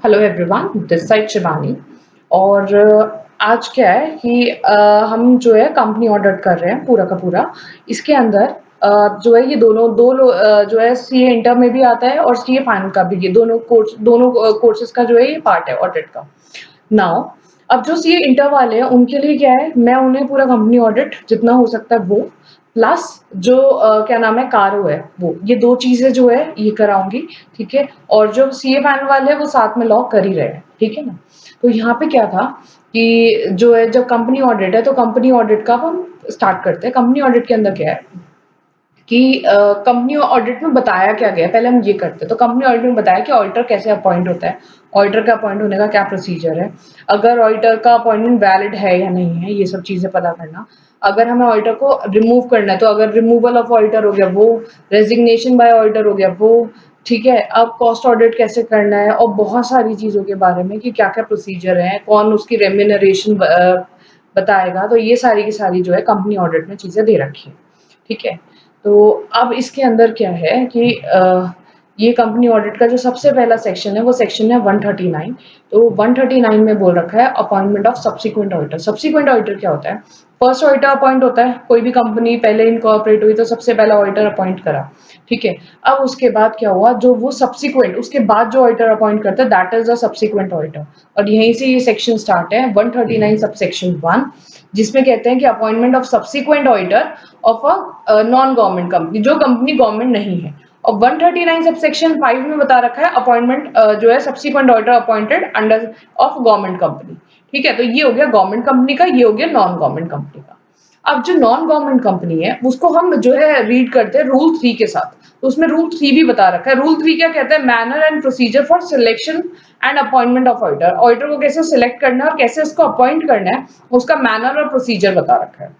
Hello everyone, this side Shivani. और आज क्या है कि हम जो है कंपनी ऑडिट कर रहे हैं पूरा का पूरा। इसके अंदर जो है ये जो है सीए इंटर में भी आता है और सीए फाइनल का भी, ये दोनों कोर्सेज का जो है ये पार्ट है ऑडिट का। नाउ अब जो सीए इंटर वाले हैं उनके लिए क्या है, मैं उन्हें पूरा कंपनी ऑडिट जितना हो सकता है वो, प्लस जो क्या नाम है कारो है वो, ये दो चीजें जो है ये कराऊंगी। ठीक है, और जो सीए फाइनल वाले हैं वो साथ में लॉ कर ही रहे हैं। ठीक है ना। तो यहाँ पे क्या था कि जो है जब कंपनी ऑडिट है तो कंपनी ऑडिट का अब हम स्टार्ट करते हैं। कंपनी ऑडिट के अंदर क्या है कि कंपनी ऑडिट में बताया क्या गया है, पहले हम ये करते हैं। तो कंपनी ऑडिट में बताया कि ऑडिटर कैसे अपॉइंट होता है, ऑडिटर का अपॉइंट होने का क्या प्रोसीजर है, अगर ऑडिटर का अपॉइंटमेंट वैलिड है या नहीं है, ये सब चीजें पता करना। अगर हमें ऑडिटर को रिमूव करना है तो अगर रिमूवल ऑफ ऑडिटर हो गया वो, रेजिग्नेशन बाय ऑडिटर हो गया वो। ठीक है, अब कॉस्ट ऑडिट कैसे करना है और बहुत सारी चीजों के बारे में कि क्या क्या प्रोसीजर है, कौन उसकी रेम्यूनरेशन बताएगा। तो ये सारी की सारी जो है कंपनी ऑडिट में चीजें दे रखी है। ठीक है, तो अब इसके अंदर क्या है कि ये कंपनी ऑडिट का जो सबसे पहला सेक्शन है वो सेक्शन है 139। तो 139 में बोल रखा है appointment of subsequent auditor. Subsequent auditor क्या होता है? फर्स्ट ऑडिटर अपॉइंट होता है, कोई भी कंपनी पहले इनकॉर्पोरेट हुई तो सबसे पहला ऑडिटर अपॉइंट करा। ठीक है, अब उसके बाद क्या हुआ, जो वो सब्सिक्वेंट उसके बाद जो ऑडिटर अपॉइंट करता है that is a subsequent auditor. और यहीं से ये सेक्शन स्टार्ट है 139 सब सेक्शन 1, जिसमें कहते हैं कि appointment of subsequent auditor of a non government company, जो कंपनी गवर्नमेंट नहीं है। और 139 सब सेक्शन 5 में बता रखा है अपॉइंटमेंट जो है subsequent auditor appointed under of government company. ठीक है, तो ये हो गया गवर्नमेंट कंपनी का, ये हो गया नॉन गवर्नमेंट कंपनी का। अब जो नॉन गवर्नमेंट कंपनी है उसको हम जो है रीड करते हैं रूल 3 के साथ। तो उसमें रूल 3 भी बता रखा है। रूल 3 क्या कहता है? Manner and procedure for selection and appointment of auditor. Auditor को कैसे सिलेक्ट करना है और कैसे उसको अपॉइंट करना है, उसका मैनर और प्रोसीजर बता रखा है।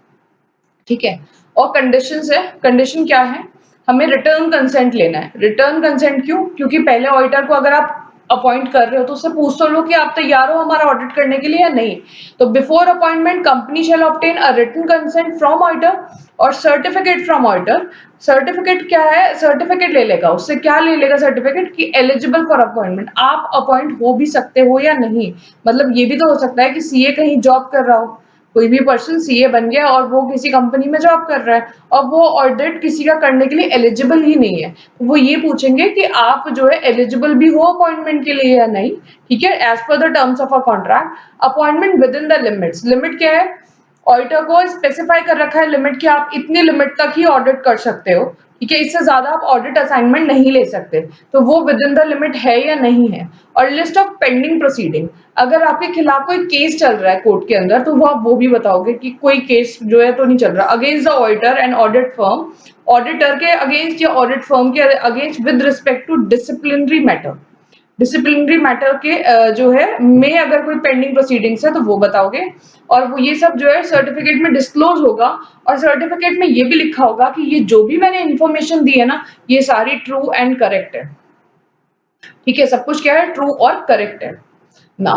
ठीक है, और कंडीशंस है। कंडीशन क्या है? हमें रिटर्न कंसेंट लेना है। रिटर्न कंसेंट क्यों? क्योंकि पहले ऑडिटर को अगर आप अपॉइंट कर रहे हो तो उससे पूछ तो लो कि आप तैयार हो हमारा ऑडिट करने के लिए या नहीं। तो before appointment company shall obtain a written consent from auditor और सर्टिफिकेट फ्रॉम ऑडिटर। सर्टिफिकेट क्या है? सर्टिफिकेट ले लेगा, उससे क्या ले लेगा सर्टिफिकेट कि एलिजिबल फॉर अपॉइंटमेंट, आप अपॉइंट हो भी सकते हो या नहीं। मतलब ये भी तो हो सकता है कि सीए कहीं जॉब कर रहा हो, कोई भी पर्सन सीए बन गया और वो किसी कंपनी में जॉब कर रहा है और वो ऑडिट किसी का करने के लिए एलिजिबल ही नहीं है। वो ये पूछेंगे कि आप जो है एलिजिबल भी हो अपॉइंटमेंट के लिए या नहीं। ठीक है, as per the terms of a contract, appointment within the limits. Limit क्या है? ऑडिटर को स्पेसिफाई कर रखा है लिमिट कि आप इतनी लिमिट तक ही ऑडिट कर सकते हो। ठीक है, इससे ज्यादा आप ऑडिट असाइनमेंट नहीं ले सकते। तो वो विद इन द लिमिट है या नहीं है। और लिस्ट ऑफ पेंडिंग प्रोसीडिंग, अगर आपके खिलाफ कोई केस चल रहा है कोर्ट के अंदर तो वो आप वो भी बताओगे कि कोई केस जो है तो नहीं चल रहा against the auditor and audit firm, auditor के अगेंस्ट या ऑडिट फर्म के against with respect to disciplinary matter. Disciplinary matter के जो है में अगर कोई पेंडिंग प्रोसीडिंग्स है तो वो बताओगे। और वो ये सब जो है सर्टिफिकेट में डिस्क्लोज होगा। और सर्टिफिकेट में ये भी लिखा होगा कि ये जो भी मैंने इन्फॉर्मेशन दी है ना, ये सारी ट्रू एंड करेक्ट है। ठीक है, सब कुछ क्या है? ट्रू और करेक्ट है ना।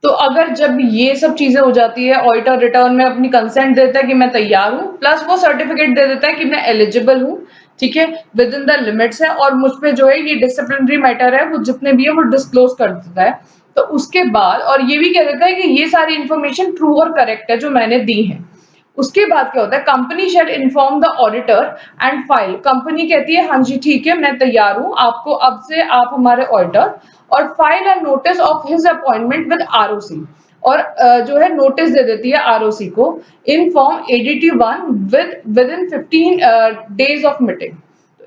तो अगर जब ये सब चीजें हो जाती है, ऑडिटर रिटर्न में अपनी कंसेंट देता है कि मैं तैयार हूँ, प्लस वो सर्टिफिकेट दे देता है कि मैं एलिजिबल हूँ। ठीक है, विद इन द लिमिट्स है और मुझ पे जो है ये डिसिप्लिनरी मैटर है वो जितने भी है वो डिस्क्लोज कर देता है। तो उसके बाद और ये भी कह देता है कि ये सारी इंफॉर्मेशन ट्रू और करेक्ट है जो मैंने दी है। उसके बाद क्या होता है? Company shall inform the auditor and file. Company कहती है हाँ जी ठीक है मैं तैयार हूँ, आपको अब से आप हमारे ऑडिटर। और file a notice of his appointment with ROC. और जो है नोटिस दे देती है आरओसी को in form ADT 1 with in 15 days of meeting.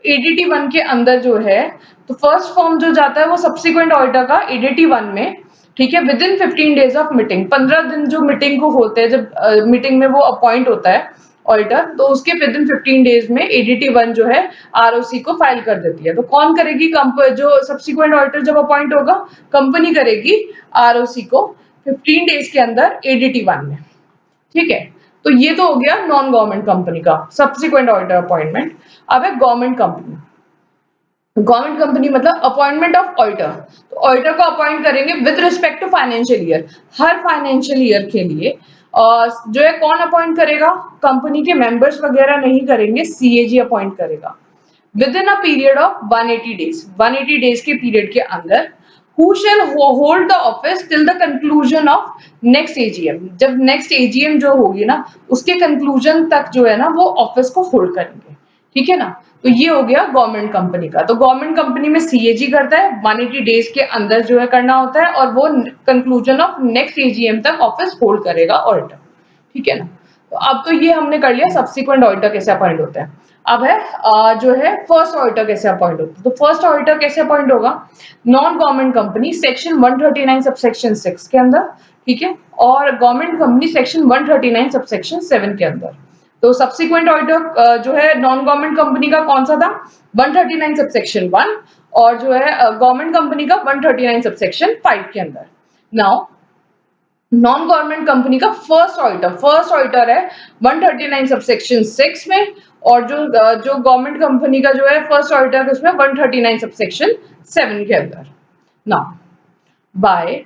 ADT 1 के अंदर जो है, तो फर्स्ट फॉर्म जो जाता है वो सब्सिक्वेंट ऑडिटर का एडीटी 1 में। ठीक है, with in 15 days of meeting, 15 दिन जो मीटिंग को होते हैं जब मीटिंग में वो अपॉइंट होता है ऑडिटर, तो उसके विद इन 15 डेज में एडीटी 1 जो है आरओसी को फाइल कर देती है। तो कौन करेगी? जो सब्सिक्वेंट ऑडिटर जब अपॉइंट होगा, कंपनी करेगी आरओसी को 15 डेज के अंदर एडीटी 1 में। ठीक है, तो ये तो हो गया नॉन गवर्नमेंट कंपनी का सब्सिक्वेंट ऑडिटर अपॉइंटमेंट। अब है गवर्नमेंट कंपनी। गवर्नमेंट कंपनी मतलब अपॉइंटमेंट ऑफ ऑडिटर। तो ऑडिटर को अपॉइंट करेंगे with respect to financial year, हर फाइनेंशियल ईयर के लिए। और जो है कौन अपॉइंट करेगा? कंपनी के मेंबर्स वगैरह नहीं करेंगे, सीएजी अपॉइंट करेगा with in a period of 180 days. 180 days के पीरियड के अंदर who shall hold the office till the conclusion of next AGM। जब नेक्स्ट AGM जो होगी ना उसके कंक्लूजन तक जो है ना वो ऑफिस को होल्ड करेंगे, ठीक है ना। तो ये हो गया गवर्नमेंट कंपनी का। तो गवर्नमेंट कंपनी में CAG करता है, 180 डेज के अंदर जो है करना होता है, और वो कंक्लूजन ऑफ नेक्स्ट AGM तक ऑफिस होल्ड करेगा ऑडिटर, ठीक है ना। तो अब तो ये हमने कर लिया सब्सिक्वेंट ऑडिटर कैसे अपॉइंट होते हैं। अब है जो है फर्स्ट ऑडिटर कैसे अपॉइंट होता है। तो फर्स्ट ऑडिटर कैसे अपॉइंट होगा, non government company section 139 subsection 6 के अंदर, ठीक है, और गवर्नमेंट कंपनी सेक्शन 139 सबसेक्शन 7 के अंदर। तो सब्सिक्वेंट ऑडिटर जो है नॉन गवर्नमेंट कंपनी का कौन सा था, 139 सबसेक्शन 1, और जो है गवर्नमेंट कंपनी का 139 सबसेक्शन 5 के अंदर। नाउ नॉन गवर्नमेंट कंपनी का फर्स्ट ऑडिटर है 139 सबसेक्शन 6 में, और जो गवर्नमेंट कंपनी का जो है फर्स्ट ऑडिटर है उसमें 139 सबसेक्शन 7 के अंदर। नाउ बाय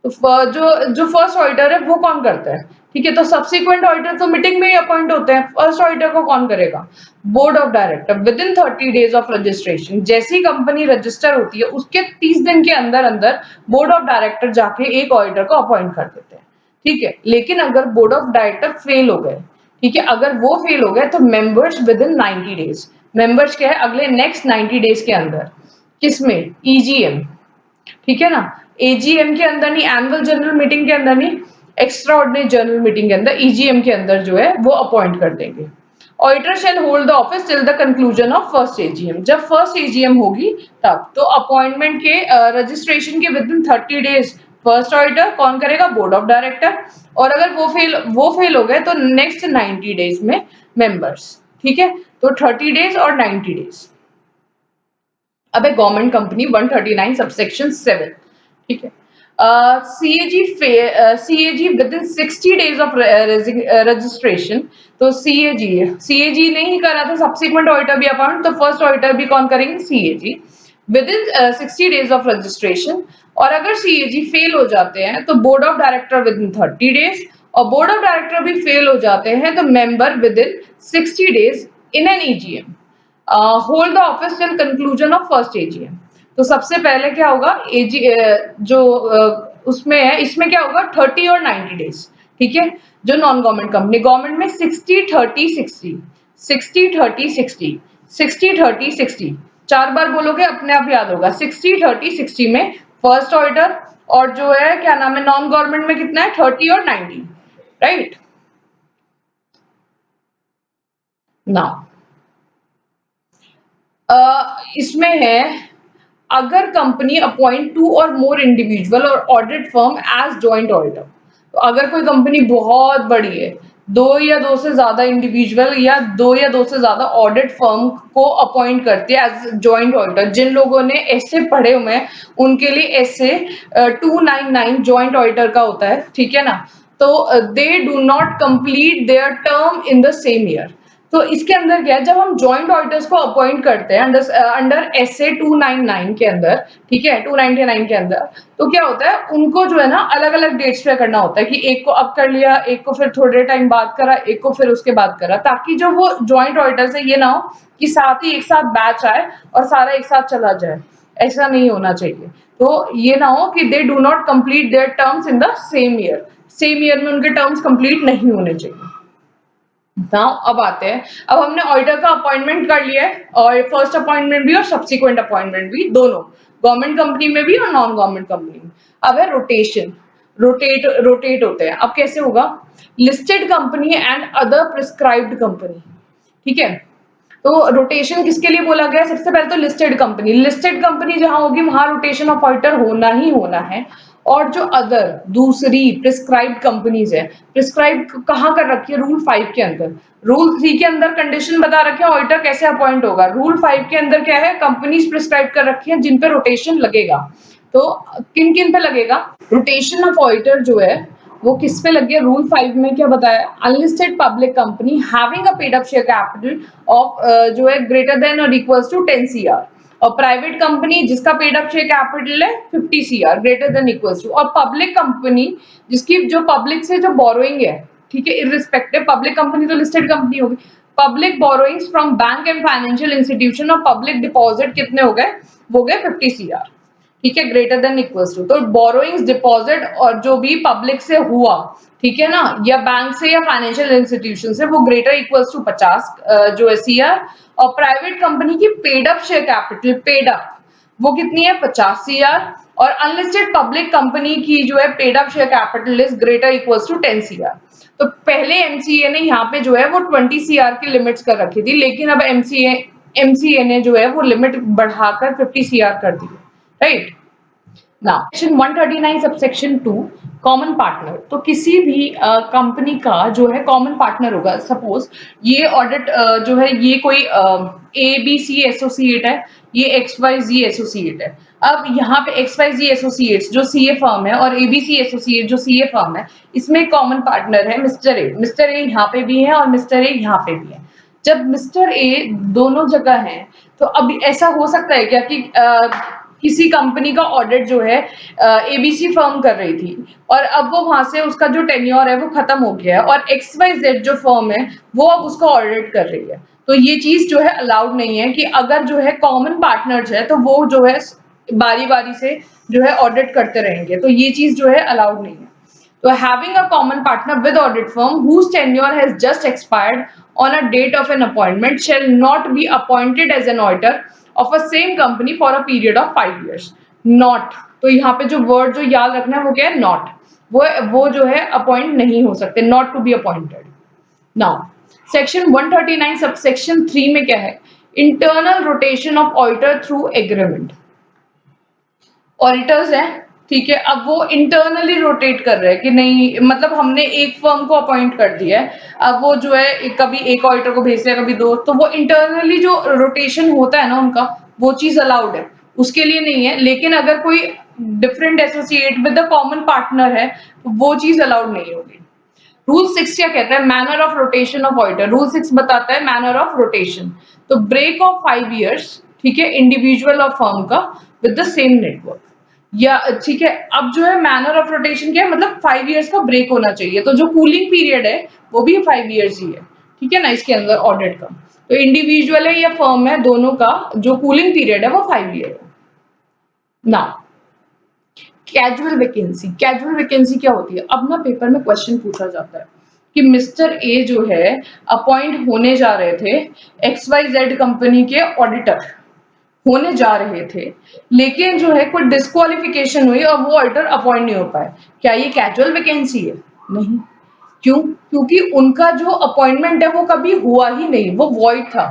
तो जो जो फर्स्ट ऑडिटर है वो कौन करता है, ठीक है। तो सब्सिक्वेंट ऑडिटर तो मीटिंग में ही अपॉइंट होते हैं। फर्स्ट ऑडिटर को कौन करेगा, board of director with in 30 days of registration. जैसी कंपनी रजिस्टर होती है उसके 30 दिन के अंदर अंदर बोर्ड ऑफ डायरेक्टर जाके एक ऑडिटर को अपॉइंट कर देते हैं, ठीक है। लेकिन अगर बोर्ड ऑफ डायरेक्टर फेल हो गए, ठीक है, अगर वो फेल हो गए तो members with in 90 days, members क्या है अगले नेक्स्ट 90 डेज के अंदर, किसमें, EGM, ठीक है ना। AGM के अंदर नहीं, एनुअल जनरल मीटिंग के अंदर नहीं, एक्स्ट्रा ऑर्डिनरी जनरल मीटिंग के अंदर, EGM के अंदर जो है वो अपॉइंट कर देंगे। Auditor shall hold the office till the conclusion of first AGM। जब फर्स्ट AGM होगी तब तो अपॉइंटमेंट के रजिस्ट्रेशन के with in 30 days first auditor कौन करेगा, बोर्ड ऑफ डायरेक्टर, और अगर वो फेल हो गए तो नेक्स्ट 90 डेज में मेंबर्स, ठीक है। तो 30 डेज और 90 डेज। अब है गवर्नमेंट कंपनी 139 सबसेक्शन 7, ठीक है। CAG विद इन 60 डेज ऑफ रजिस्ट्रेशन। तो CAG ने ही करा था सब्सिक्वेंट ऑडिटर भी अपॉइंट, तो फर्स्ट ऑडिटर भी कौन करेंगे, CAG विद इन 60 डेज ऑफ रजिस्ट्रेशन। और अगर CAG फेल हो जाते हैं तो board of director with in 30 days, और बोर्ड ऑफ डायरेक्टर भी फेल हो जाते हैं तो member with in 60 days in an EGM hold the office till conclusion of first AGM। तो सबसे पहले क्या होगा, जो उसमें है इसमें क्या होगा 30 और 90 डेज, ठीक है। जो नॉन गवर्नमेंट कंपनी, गवर्नमेंट में 60-30-60, 60-30-60, 60-30-60, 4 बार बोलोगे अपने आप याद होगा। 60-30-60 में फर्स्ट ऑडिटर, और जो है क्या नाम है नॉन गवर्नमेंट में कितना है 30 और 90, राइट। नाउ इसमें है अगर company appoint 2 or more individual or audit firm as joint auditor. तो अगर कोई कंपनी बहुत बड़ी है, 2 या 2 से ज्यादा इंडिविजुअल या 2 या 2 से ज्यादा ऑडिट फर्म को अपॉइंट करती है एज जॉइंट ऑडिटर। जिन लोगों ने ऐसे पढ़े हुए हैं उनके लिए ऐसे 299 जॉइंट ऑडिटर का होता है, ठीक है ना। तो they do not complete their term in the same year. तो इसके अंदर क्या है, जब हम जॉइंट ऑडिटर्स को अपॉइंट करते हैं अंडर SA 299 के अंदर, ठीक है, 299 के अंदर, तो क्या होता है उनको जो है ना अलग अलग डेट्स पे करना होता है कि एक को अब कर लिया, एक को फिर थोड़े टाइम बाद करा, एक को फिर उसके बाद करा, ताकि जो वो जॉइंट ऑडिटर्स है ये ना हो कि साथ ही एक साथ बैच आए और सारा एक साथ चला जाए, ऐसा नहीं होना चाहिए। तो ये ना हो कि they do not complete their terms in the same year में उनके टर्म्स कंप्लीट नहीं होने चाहिए। नाउ अब आते हैं, अब हमने ऑडिटर का अपॉइंटमेंट कर लिया है, और फर्स्ट अपॉइंटमेंट भी और सब्सिक्वेंट अपॉइंटमेंट भी, दोनों गवर्नमेंट कंपनी में भी और नॉन गवर्नमेंट कंपनी में। अब है रोटेशन, रोटेट होते हैं। अब कैसे होगा, listed company and other prescribed company, ठीक है। तो रोटेशन किसके लिए बोला गया है, सबसे पहले तो लिस्टेड कंपनी जहां होगी वहां रोटेशन ऑफ ऑडिटर होना ही होना है। और जो अदर दूसरी प्रिस्क्राइब्ड कंपनीज है, प्रिस्क्राइब कहाँ कर रखी है, रूल 5 के अंदर। रूल 3 के अंदर कंडीशन बता रखे है ऑडिटर कैसे अपॉइंट होगा, रूल 5 के अंदर क्या है, कंपनीज प्रिस्क्राइब कर रखी है जिन पे रोटेशन लगेगा। तो किन किन पे लगेगा, रोटेशन ऑफ ऑडिटर जो है वो किस पे लग गया, रूल 5 में क्या बताया, unlisted public company having a paid up share capital of जो है greater than or equals to 10 CR, और प्राइवेट कंपनी जिसका पेड अप शेयर कैपिटल है 50 CR greater than equals to, और पब्लिक कंपनी जिसकी जो पब्लिक से जो बोरोइंग है, ठीक है, इररिस्पेक्टिव, पब्लिक कंपनी तो लिस्टेड कंपनी होगी, public borrowings from bank and financial institution और पब्लिक डिपॉजिट कितने हो गए, वो गए 50 CR, ठीक है, ग्रेटर देन इक्वल्स टू, तो बोरोइंग्स डिपॉजिट और जो भी पब्लिक से हुआ, ठीक है ना, या बैंक से या फाइनेंशियल इंस्टीट्यूशन से, वो ग्रेटर इक्वल्स टू 50 जो है सीआर, और प्राइवेट कंपनी की paid up share capital, paid up वो कितनी है 50 सीआर, और अनलिस्टेड पब्लिक कंपनी की जो है paid up share capital is greater equals to 10 CR. तो पहले एमसीए ने यहाँ पे जो है वो 20 सीआर की लिमिट्स कर रखी थी, लेकिन अब एमसीए ने जो है वो लिमिट बढ़ाकर 50 सीआर कर दी है, right. Now section 139 subsection 2 common partner, तो किसी भी कंपनी का जो है कॉमन पार्टनर होगा, सपोज ये ऑडिट जो है ये कोई ए बी सी एसोसिएट है, ये एक्स वाई जी एसोसिएट है। अब यहाँ पे एक्स वाई जी एसोसिएट्स जो सीए फर्म है और एबीसी एसोसिएट जो सीए फर्म है, इसमें कॉमन पार्टनर है मिस्टर ए। मिस्टर ए यहाँ पे भी है और मिस्टर ए यहाँ पे भी है। जब मिस्टर ए दोनों जगह हैं, तो अब ऐसा हो सकता है क्या कि किसी कंपनी का ऑडिट जो है एबीसी फर्म कर रही थी, और अब वो वहां से उसका जो टेन्योर है वो खत्म हो गया है, और एक्स वाई जेड जो फर्म है वो अब उसका ऑडिट कर रही है। तो ये चीज जो है अलाउड नहीं है कि अगर जो है कॉमन पार्टनर्स है तो वो जो है बारी बारी से जो है ऑडिट करते रहेंगे, तो ये चीज जो है अलाउड नहीं है। तो having a common partner with audit firm whose tenure has just expired on a date of an appointment shall not be appointed as an auditor of a same company for a period of 5 years. Not, तो यहाँ पे जो word जो याद रखना है वो क्या है, नॉट। वो जो है अपॉइंट नहीं हो सकते, not to be appointed. Now section 139 subsection 3 में क्या है, internal rotation of auditor through agreement. Auditors हैं, ठीक है, अब वो इंटरनली रोटेट कर रहे हैं कि नहीं, मतलब हमने एक फर्म को अपॉइंट कर दिया है, अब वो जो है कभी एक ऑडिटर को भेज रहे हैं कभी दो, तो वो इंटरनली जो रोटेशन होता है ना उनका, वो चीज अलाउड है, उसके लिए नहीं है। लेकिन अगर कोई different associate with the common partner है तो वो चीज अलाउड नहीं होगी। रूल 6 क्या कहता है, manner of rotation of auditor. Rule 6 बताता है मैनर ऑफ रोटेशन, तो ब्रेक ऑफ 5 इयर्स, ठीक है, इंडिविजुअल और फर्म का विद द सेम नेटवर्क, या ठीक है। अब जो है मैनर ऑफ रोटेशन क्या है, मतलब 5 इयर्स का ब्रेक होना चाहिए, तो जो कूलिंग पीरियड है वो भी 5 इयर्स ही है, ठीक है ना, इसके अंदर ऑडिट का। तो इंडिविजुअल है या फर्म है, दोनों का जो कूलिंग पीरियड है वो 5 ईयर है। ना कैजुअल वैकेंसी, कैजुअल वैकेंसी क्या होती है, अब ना पेपर में क्वेश्चन पूछा जाता है कि मिस्टर ए जो है अपॉइंट होने जा रहे थे एक्स वाई जेड कंपनी के ऑडिटर होने जा रहे थे, लेकिन जो है कोई डिस्क्वालिफिकेशन हुई और वो ऑडिटर अपॉइंट नहीं हो पाए, क्या ये कैजुअल वैकेंसी है? नहीं। क्यों? क्योंकि उनका जो अपॉइंटमेंट है वो कभी हुआ ही नहीं, वो वॉइड था,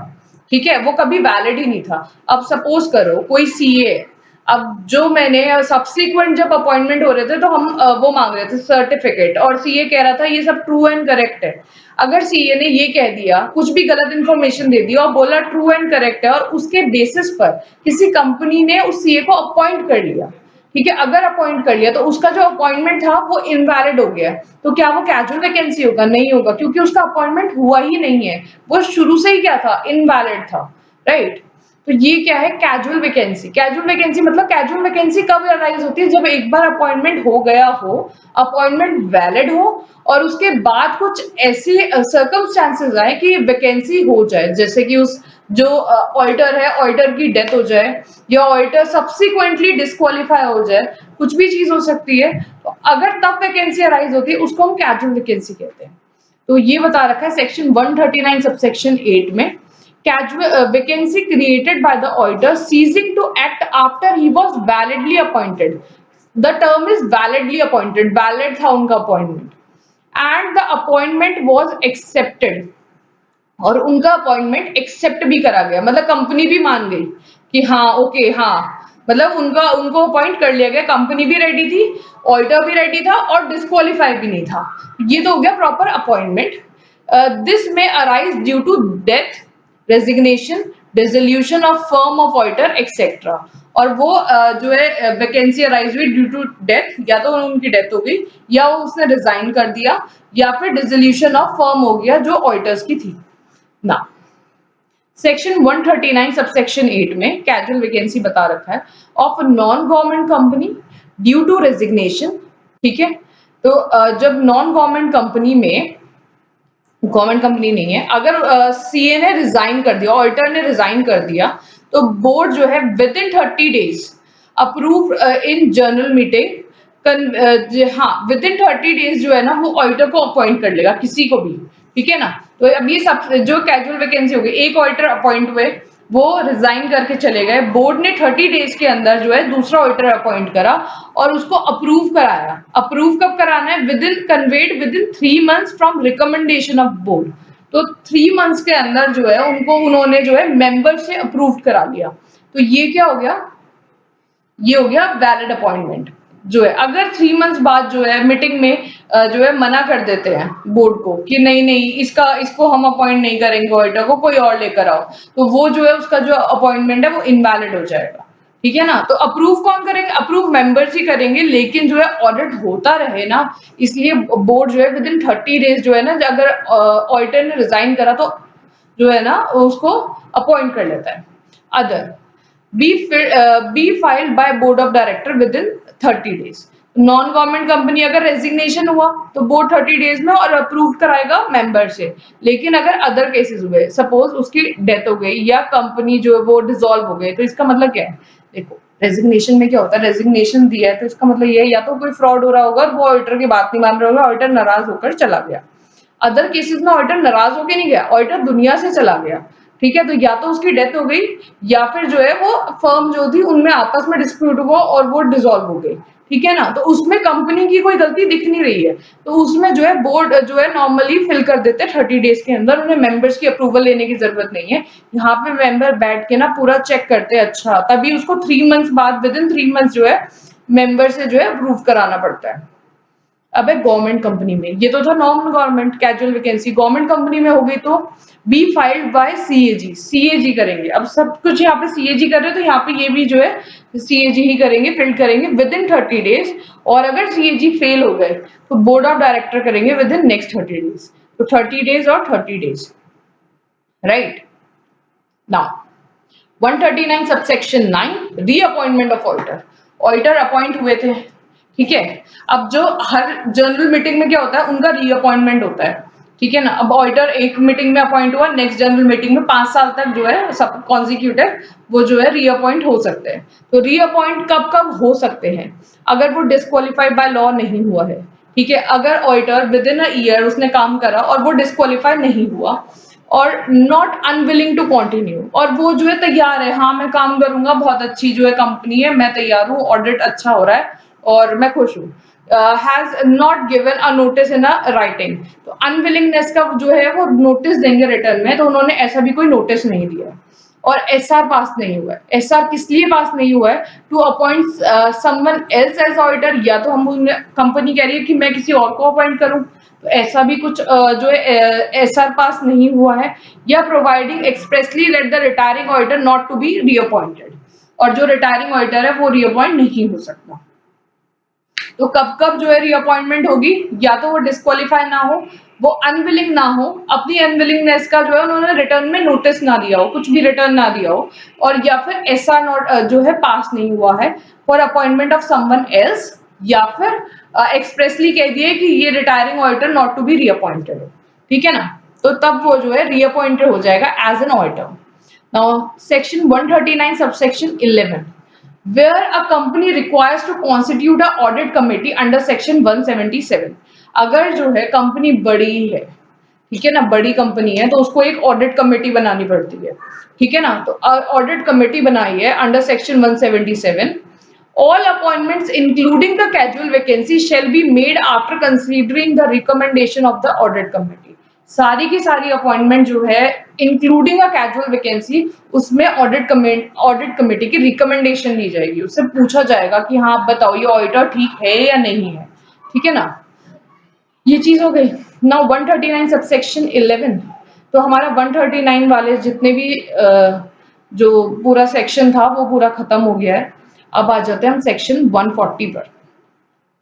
ठीक है, वो कभी वैलिड ही नहीं था। अब सपोज करो कोई सीए, अब जो मैंने सब्सिक्वेंट जब अपॉइंटमेंट हो रहे थे तो हम वो मांग रहे थे सर्टिफिकेट, और सीए कह रहा था ये सब ट्रू एंड करेक्ट है। अगर सीए ने ये कह दिया, कुछ भी गलत इन्फॉर्मेशन दे दी और बोला ट्रू एंड करेक्ट है, और उसके बेसिस पर किसी कंपनी ने उस सीए को अपॉइंट कर लिया, ठीक है, अगर अपॉइंट कर लिया तो उसका जो अपॉइंटमेंट था वो इनवैलिड हो गया, तो क्या वो कैजुअल वैकेंसी होगा? नहीं होगा, क्योंकि उसका अपॉइंटमेंट हुआ ही नहीं है, वो शुरू से ही क्या था, इनवैलिड था, राइट। तो ये क्या है, कैजुअल वैकेंसी। कैजुअल वैकेंसी मतलब कैजुअल वैकेंसी कब अराइज होती है, जब एक बार अपॉइंटमेंट हो गया हो, अपॉइंटमेंट वैलिड हो, और उसके बाद कुछ ऐसी सर्कमस्टांसेस आए कि वैकेंसी हो जाए, जैसे कि उस जो ऑडिटर है, ऑडिटर की डेथ हो जाए, या ऑडिटर सब्सिक्वेंटली डिस्क्वालीफाई हो जाए, कुछ भी चीज हो सकती है। तो अगर तब वैकेंसी अराइज होती है उसको हम कैजुअल वैकेंसी कहते हैं। तो ये बता रखा है सेक्शन 139 सबसेक्शन 8 में, casual vacancy created by the auditor ceasing to act after he was validly appointed. The term is validly appointed, valid था उनका appointment, and the appointment was accepted, और उनका अपॉइंटमेंट एक्सेप्ट भी करा गया, मतलब कंपनी भी मान गई कि हाँ ओके हाँ, मतलब उनको अपॉइंट कर लिया गया, कंपनी भी रेडी थी, ऑडिटर भी रेडी था, और डिस्क्वालीफाई भी नहीं था। ये तो हो गया प्रॉपर अपॉइंटमेंट। दिस में arise due to death, resignation, dissolution of firm of auditor etcetera, और वो जो है वैकेंसी अराइज हुई ड्यू टू डेथ, या तो उनकी डेथ हो गई, या वो उसने रिजाइन कर दिया, या फिर डिसोल्यूशन ऑफ फर्म हो गया जो ऑडिटर्स की थी ना। सेक्शन 139 सबसेक्शन 8 में कैजुअल वैकेंसी बता रखा है of non government company due to resignation, ठीक है। तो जब नॉन गवर्नमेंट कंपनी में, गवर्नमेंट कंपनी नहीं है, अगर सीए ने रिजाइन कर दिया, ऑडिटर ने रिजाइन कर दिया, तो बोर्ड जो है with in 30 days approve in general meeting. हाँ, विद इन 30 डेज जो है ना वो ऑडिटर को अपॉइंट कर लेगा, किसी को भी, ठीक है ना। तो अब ये सब जो कैजुअल वैकेंसी होगी, एक ऑडिटर अपॉइंट हुए, वो रिजाइन करके चले गए, बोर्ड ने 30 डेज के अंदर जो है दूसरा ऑडिटर अपॉइंट करा और उसको अप्रूव कराया। अप्रूव कब कराना है? With in conveyed with in 3 months from recommendation of board. तो 3 मंथ्स के अंदर जो है उनको उन्होंने जो है मेंबर से अप्रूव करा लिया। तो ये क्या हो गया? ये हो गया वैलिड अपॉइंटमेंट जो है। अगर 3 मंथ्स बाद जो है मीटिंग में जो है मना कर देते हैं बोर्ड को कि नहीं नहीं इसको हम अपॉइंट नहीं करेंगे, ऑडिटर को कोई और लेकर आओ, तो वो जो है उसका जो अपॉइंटमेंट है वो इनवैलिड हो जाएगा, ठीक है ना। तो अप्रूव कौन करेंगे? अप्रूव मेंबर्स ही करेंगे, लेकिन जो है ऑडिट होता रहे ना, इसलिए बोर्ड जो है विद इन 30 डेज जो है ना, अगर ऑडिटर ने रिजाइन करा तो जो है ना उसको अपॉइंट कर लेता है। Other be filed by board of director with in 30 days. Non government company अगर रेजिग्नेशन हुआ तो बोर्ड 30 डेज में और अप्रूव कराएगा मेंबर से। लेकिन अगर अदर केसेस हुए, सपोज उसकी डेथ हो गई या कंपनी जो है वो डिसॉल्व हो गई, तो इसका मतलब क्या है? देखो, रेजिग्नेशन में क्या होता है? रेजिग्नेशन दिया है तो इसका मतलब ये है या तो कोई फ्रॉड हो रहा होगा और वो ऑडिटर की बात नहीं मान रहा होगा, ऑडिटर नाराज होकर चला गया। अदर केसेस में ऑडिटर नाराज होकर नहीं गया, ऑडिटर दुनिया से चला गया, ठीक है। तो या तो उसकी डेथ हो गई या फिर जो है वो फर्म जो थी उनमें आपस में डिस्प्यूट हुआ और वो डिसॉल्व हो गई, ठीक है ना। तो उसमें कंपनी की कोई गलती दिख नहीं रही है, तो उसमें जो है बोर्ड जो है नॉर्मली फिल कर देते हैं 30 डेज के अंदर, उन्हें मेंबर्स की अप्रूवल लेने की जरूरत नहीं है। यहाँ पे मेंबर बैठ के ना पूरा चेक करते हैं, अच्छा, तभी उसको 3 मंथ्स बाद विद इन 3 मंथ्स जो है मेंबर से जो है अप्रूव कराना पड़ता है। अब है गवर्नमेंट कंपनी में, ये तो था non government casual vacancy. Government company में हो गई तो be filed by CAG. CAG करेंगे, अब सब कुछ यहाँ पे सीएजी कर रहे हो तो यहाँ पे ये भी जो है सीएजी ही करेंगे, फिल्ड करेंगे विद इन 30 डेज। और अगर सीएजी फेल हो गए तो बोर्ड ऑफ डायरेक्टर करेंगे विद इन नेक्स्ट 30 डेज। तो 30 डेज और 30 days, right. Now 139 subsection 9 reappointment of auditor. Auditor appoint हुए थे, ठीक है। अब जो हर जनरल मीटिंग में क्या होता है, उनका रीअपॉइंटमेंट होता है, ठीक है ना। अब ऑडिटर एक मीटिंग में अपॉइंट हुआ, नेक्स्ट जनरल मीटिंग में 5 साल तक जो है सब कॉन्जिक्यूटिव वो जो है रीअपॉइंट हो सकते हैं। तो रीअपॉइंट कब कब हो सकते हैं? अगर वो डिस्क्वालीफाइड बाय लॉ नहीं हुआ है, ठीक है। अगर auditor with in a year उसने काम करा और वो डिस्क्वालीफाई नहीं हुआ, और नॉट अनविलिंग टू कंटिन्यू, और वो जो है तैयार है, हाँ मैं काम करूंगा, बहुत अच्छी जो है कंपनी है, मैं तैयार हूँ, ऑडिट अच्छा हो रहा है और मैं खुश हूँ, has not given a notice in a writing. तो अनविलिंगनेस का जो है वो नोटिस देंगे रिटर्न में, तो उन्होंने ऐसा भी कोई नोटिस नहीं दिया है। और एसआर पास नहीं हुआ है। एसआर किस लिए पास नहीं हुआ है? To appoint someone else as auditor, या तो हम कंपनी कह रही है कि मैं किसी और को अपॉइंट करूं, तो ऐसा भी कुछ जो है एसआर पास नहीं हुआ है। या providing expressly that the retiring auditor not to be reappointed, और जो रिटायरिंग ऑडिटर है वो रीअपॉइंट नहीं हो सकता। तो कब कब जो है रीअपॉइंटमेंट होगी? या तो वो डिस्क्वालीफाई ना हो, वो अनविलिंग ना हो, अपनी अनविलिंगनेस का जो है उन्होंने रिटर्न में नोटिस ना दिया हो, कुछ भी रिटर्न ना दिया हो, और या फिर ऐसा नोट जो है पास नहीं हुआ है for appointment of someone else, या फिर एक्सप्रेसली कह दिए कि ये retiring auditor not to be reappointed, ठीक है ना। तो तब वो जो है रीअपॉइंटेड हो जाएगा as an auditor. Now section 139 subsection 11, where a company requires to constitute a audit committee under section 177। अगर जो है कंपनी बड़ी है, ठीक है ना, बड़ी कंपनी है, तो उसको एक ऑडिट कमेटी बनानी पड़ती है, ठीक है ना। तो ऑडिट कमेटी बनाई है under section 177। All appointments including the casual vacancy shall be made after considering the recommendation of the audit committee। सारी की सारी अपॉइंटमेंट जो है इंक्लूडिंग अ कैजुअल वैकेंसी, उसमें ऑडिट कमेटी की रिकमेंडेशन ली जाएगी, उससे पूछा जाएगा कि हाँ आप बताओ ये ऑडिटर ठीक है या नहीं है, ठीक है ना। ये चीज हो गई। Now 139 subsection 11। तो हमारा 139 वाले जितने भी जो पूरा सेक्शन था वो पूरा खत्म हो गया है। अब आ जाते हैं हम सेक्शन 140 पर।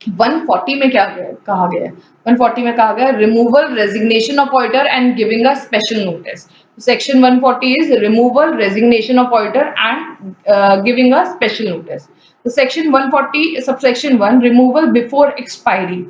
140 में क्या कहा गया है? 140 में कहा गया removal resignation of auditor and giving a special notice. Section 140 is removal resignation of auditor and giving a special notice. Section 140 subsection 1 removal before expiry.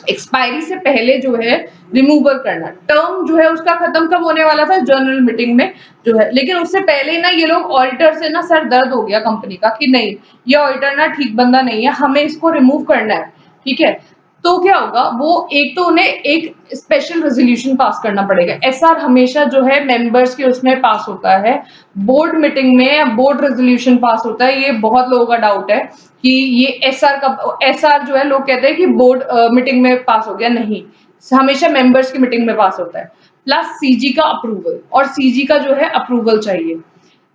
Expiry से पहले जो है रिमूवल करना। टर्म जो है उसका खत्म कब होने वाला था, जनरल मीटिंग में जो है, लेकिन उससे पहले ही ना ये लोग ऑडिटर से ना सर दर्द हो गया कंपनी का कि नहीं ये ऑडिटर ना ठीक बंदा नहीं है, हमें इसको रिमूव करना है, ठीक है। तो क्या होगा, वो एक तो उन्हें एक स्पेशल रेजोल्यूशन पास करना पड़ेगा। एसआर हमेशा जो है मेंबर्स के उसमें पास होता है, बोर्ड मीटिंग में बोर्ड रेजोल्यूशन पास होता है। ये बहुत लोगों का डाउट है कि ये एसआर का, एसआर जो है लोग कहते हैं कि बोर्ड मीटिंग में पास हो गया, नहीं, हमेशा मेंबर्स की मीटिंग में पास होता है। प्लस सीजी का अप्रूवल, और सीजी का जो है अप्रूवल चाहिए।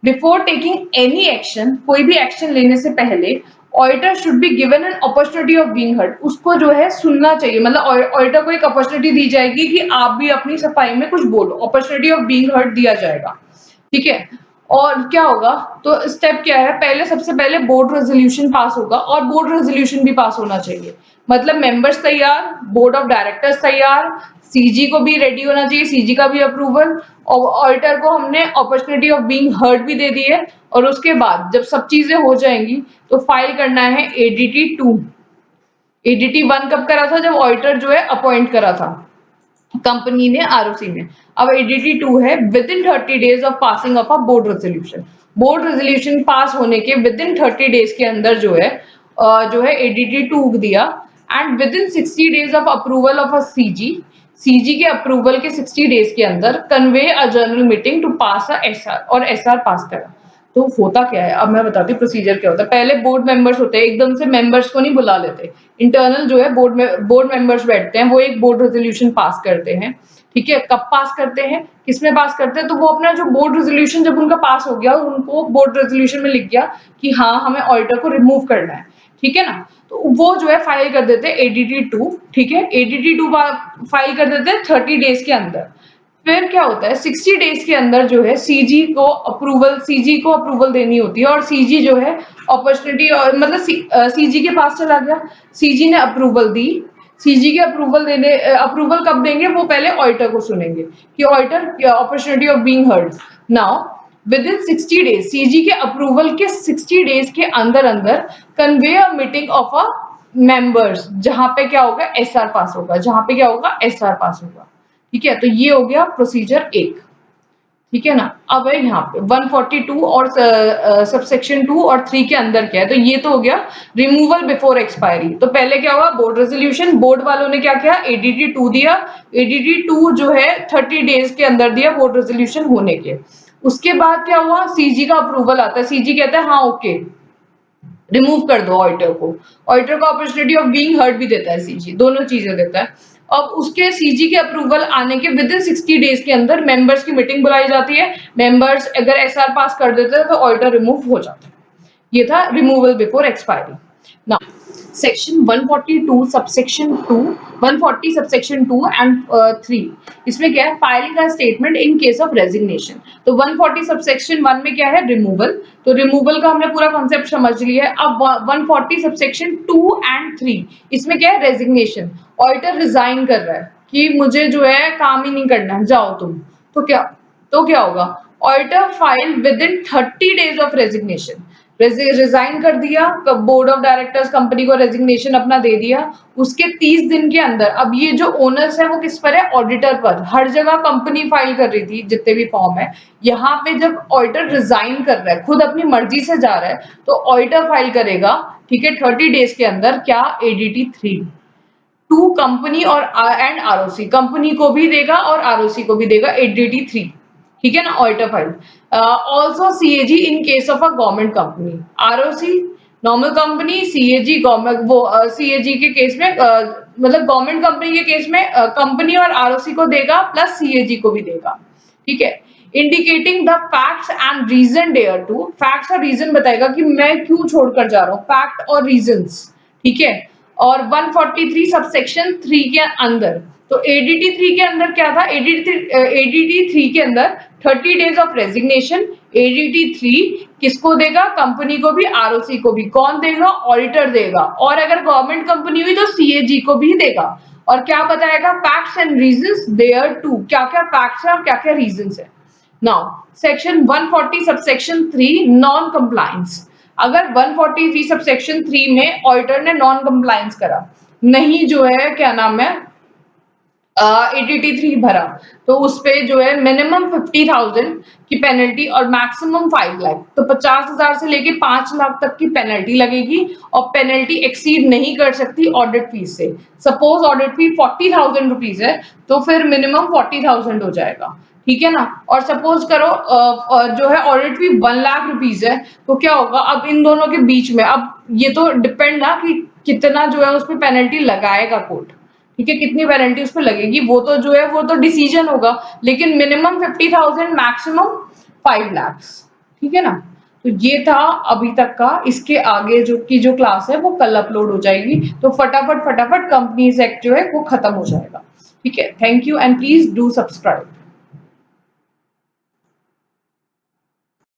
बिफोर टेकिंग एनी एक्शन, कोई भी एक्शन लेने से पहले auditor should be given an opportunity of being heard, उसको जो है सुनना चाहिए, मतलब ऑडिटर को एक अपॉर्चुनिटी दी जाएगी कि आप भी अपनी सफाई में कुछ बोलो, अपॉर्चुनिटी ऑफ बीइंग हर्ड दिया जाएगा, ठीक है। और क्या होगा, तो स्टेप क्या है, पहले सबसे पहले बोर्ड रेजोल्यूशन पास होगा, और बोर्ड रेजोल्यूशन भी पास होना चाहिए, मतलब मेंबर्स तैयार, बोर्ड ऑफ डायरेक्टर्स तैयार, सीजी को भी रेडी होना चाहिए, सीजी का भी अप्रूवल, और ऑडिटर को हमने अपॉर्चुनिटी ऑफ बीइंग हर्ड भी दे दी है। और उसके बाद जब सब चीजें हो जाएंगी तो फाइल करना है एडीटी 2। एडीटी 1 कब करा था, जब ऑडिटर जो है अपॉइंट करा था कंपनी ने आरओसी में। अब एडीटी 2 है with in 30 days of passing of a board resolution. Board resolution pass होने के विद इन 30 डेज के अंदर जो है एडीटी 2 दिया, एंड विद इन 60 डेज of approval of a CG, CG के अप्रूवल के 60 डेज के अंदर convene a general meeting to pass a SR, और एसआर पास करा। तो होता क्या है, अब मैं बताती हूँ प्रोसीजर क्या होता है। पहले बोर्ड मेंबर्स होते हैं, एकदम से मेंबर्स को नहीं बुला लेते, इंटरनल जो है बोर्ड मेंबर्स बैठते हैं, वो एक बोर्ड रेजोल्यूशन पास करते हैं, ठीक है। कब पास करते हैं, किसमें पास करते हैं, तो वो अपना जो बोर्ड रेजोल्यूशन जब उनका पास हो गया, उनको बोर्ड रेजोल्यूशन में लिख गया कि हाँ हमें ऑडिटर को रिमूव करना है, ठीक है ना। तो वो जो है फाइल कर देते हैं एडीटी 2, ठीक है। एडीटी 2 फाइल कर देते हैं 30 डेज के अंदर। फिर क्या होता है, 60 डेज के अंदर जो है सीजी को अप्रूवल देनी होती है, और सीजी जो है अपॉर्चुनिटी, और मतलब सीजी के पास चला गया, सीजी ने अप्रूवल दी। सीजी के अप्रूवल कब देंगे, वो पहले ऑडिटर को सुनेंगे कि auditor opportunity of being heard. Now with in 60 days, CG के अप्रूवल के 60 डेज के अंदर अंदर convene a meeting of a members, जहां पे क्या होगा, एसआर पास होगा, जहां पे क्या होगा, एसआर पास होगा, ठीक है। तो ये हो गया प्रोसीजर 1, ठीक है ना। अब है यहाँ पे 142 और सबसेक्शन 2 और 3 के अंदर क्या है, तो ये तो हो गया रिमूवल बिफोर एक्सपायरी। तो पहले क्या हुआ, बोर्ड रेजोल्यूशन, बोर्ड वालों ने क्या किया, एडीटी 2 दिया। एडीटी 2 जो है 30 डेज के अंदर दिया बोर्ड रेजोल्यूशन होने के। उसके बाद क्या हुआ, सीजी का अप्रूवल आता है, सीजी कहता है हाँ ओके रिमूव कर दो ऑडिटर को। ऑडिटर को अपॉर्चुनिटी ऑफ बीइंग हर्ड भी देता है सीजी, दोनों चीजें देता है। अब उसके सीजी के अप्रूवल आने के विद इन 60 डेज के अंदर मेंबर्स की मीटिंग बुलाई जाती है। मेंबर्स अगर एसआर पास कर देते हैं तो ऑडिटर रिमूव हो जाता है। ये था removal before expiry. Now section 142 subsection 2, 140 subsection 2 and 3, इसमें क्या है, फाइलिंग का statement in case of resignation. तो 140 सबसेक्शन 1 में क्या है, रिमूवल। तो रिमूवल का हमने पूरा कॉन्सेप्ट समझ लिया है। अब 140 सबसेक्शन 2 एंड 3, इसमें क्या है, रेजिग्नेशन। ऑडिटर रिजाइन कर रहा है कि मुझे जो है काम ही नहीं करना है, जाओ तुम। तो क्या होगा, auditor file with in 30 days of resignation, resign कर दिया, बोर्ड ऑफ डायरेक्टर्स कंपनी को रेजिग्नेशन अपना दे दिया। उसके 30 दिन के अंदर, अब ये जो ओनर्स है वो किस पर है, ऑडिटर पर। हर जगह कंपनी फाइल कर रही थी जितने भी फॉर्म है, यहाँ पे जब ऑडिटर रिजाइन कर रहा है, खुद अपनी मर्जी से जा रहा है, तो ऑडिटर फाइल करेगा, ठीक है, 30 डेज के अंदर, क्या, एडीटी 3 टू कंपनी और एंड आरओसी, कंपनी को भी देगा और आरओसी को भी देगा एडीटी 3, ठीक है ना, auditor file. Also CAG in case of a government company, ROC normal company, CAG government, वो सीएजी के केस में मतलब गवर्नमेंट कंपनी के केस में कंपनी और आरओसी को देगा प्लस सीएजी को भी देगा, ठीक है। Indicating the facts and reason thereto, facts और रीजन बताएगा कि मैं क्यों छोड़कर जा रहा हूँ, फैक्ट और रीजंस, ठीक है। और 143 सबसेक्शन 3 के अंदर, तो एडीटी 3 के अंदर क्या था, एडीटी 3 के अंदर 30 डेज ऑफ रेजिग्नेशन। एडीटी 3 किसको देगा, कंपनी को भी आरओसी को भी। कौन देगा, ऑडिटर देगा, और अगर गवर्नमेंट कंपनी हुई तो सीएजी को भी देगा। और क्या बताएगा, facts and reasons thereto, क्या क्या फैक्ट्स है और क्या क्या रीजंस है। Now section 140 subsection 3 non compliance, अगर 143 सबसेक्शन 3 में ऑडिटर ने नॉन कंप्लायंस करा, नहीं जो है क्या नाम है 83 भरा, तो उस पे जो है मिनिमम 50,000 की पेनल्टी और मैक्सिमम 5 लाख, तो 50,000 से लेके 5 लाख तक की पेनल्टी लगेगी और पेनल्टी एक्सीड नहीं कर सकती ऑडिट फीस से। सपोज ऑडिट फी 40,000 रुपीज है, तो फिर मिनिमम 40,000 हो जाएगा, ठीक है ना। और सपोज करो जो है ऑडिट फी 1 लाख रुपीज है, तो क्या होगा अब इन दोनों के बीच में, अब ये तो डिपेंड ना कि कितना जो है उस पे पेनल्टी लगाएगा कोर्ट, ठीक है, कितनी पेनल्टी उस पे लगेगी, वो तो जो है वो तो डिसीजन होगा, लेकिन मिनिमम 50,000 मैक्सिमम 5 lakhs, ठीक है ना। तो ये था अभी तक का, इसके आगे जो क्लास है वो कल अपलोड हो जाएगी, तो फटाफट फटाफट कंपनीज एक्ट जो है वो खत्म हो जाएगा, ठीक है। Thank you and please do subscribe.